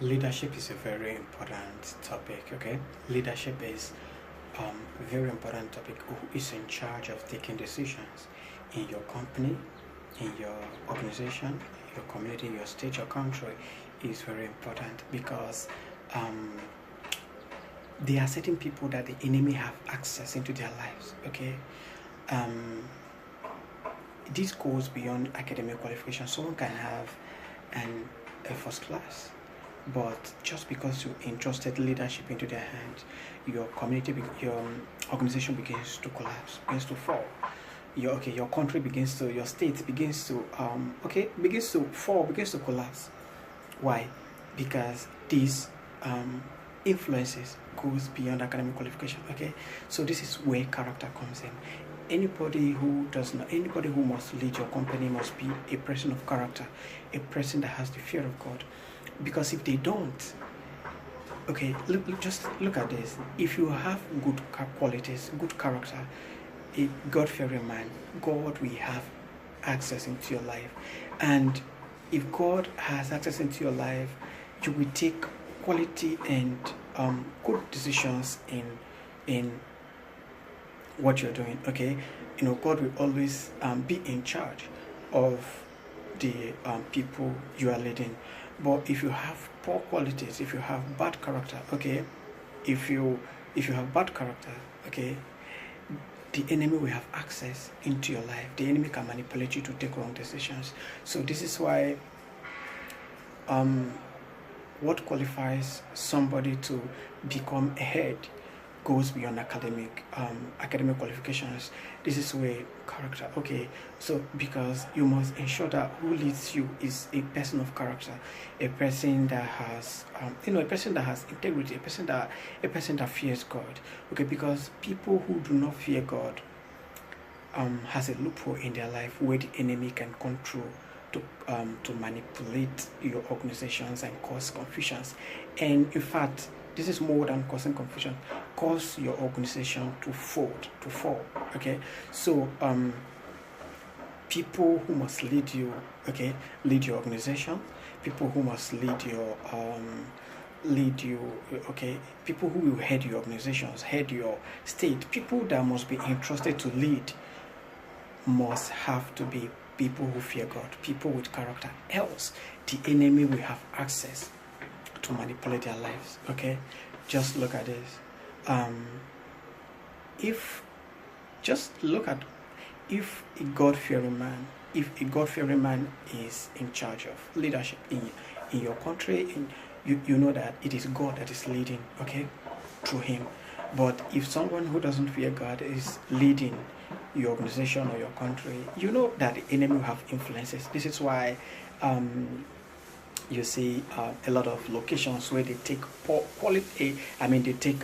Leadership is a very important topic. Okay, leadership is a very important topic. Who is in charge of taking decisions in your company, in your organization, your community, your state, your country is very important because um, there are certain people that the enemy have access into their lives. Okay, um, this goes beyond academic qualification. Someone can have an a first class, but just because you entrusted leadership into their hands, your community, your organization begins to collapse, begins to fall. Your country begins to, your state begins to, begins to fall, begins to collapse. Why? Because these influences goes beyond academic qualification. Okay, so this is where character comes in. Anybody who must lead your company must be a person of character, a person that has the fear of God. Because if they don't, okay, just look at this. If you have good qualities, good character, a God-fearing man, God will have access into your life. And if God has access into your life, you will take quality and good decisions in what you're doing. Okay, God will always be in charge of the people you are leading. But if you have poor qualities, if you have bad character, okay, if you have bad character, okay, the enemy will have access into your life. The enemy can manipulate you to take wrong decisions. So this is why what qualifies somebody to become a head goes beyond academic qualifications. This is where character. Okay, so because you must ensure that who leads you is a person of character, a person that has a person that has integrity, a person that fears God. Okay, because people who do not fear God has a loophole in their life where the enemy can control to manipulate your organizations and cause confusions. And in fact, this is more than causing confusion, cause your organization to fall. Okay, so people who must lead you, okay, lead your organization, people who must lead you, okay, people who will head your organizations, head your state, people that must be entrusted to lead must have to be people who fear God, people with character. Else, the enemy will have access to manipulate their lives. Okay, just look at this. If just look at if a God-fearing man is in charge of leadership in your country, you know that it is God that is leading. Okay, through him. But if someone who doesn't fear God is leading your organization or your country, you know that the enemy will have influences. This is why you see a lot of locations where they take poor quality. They take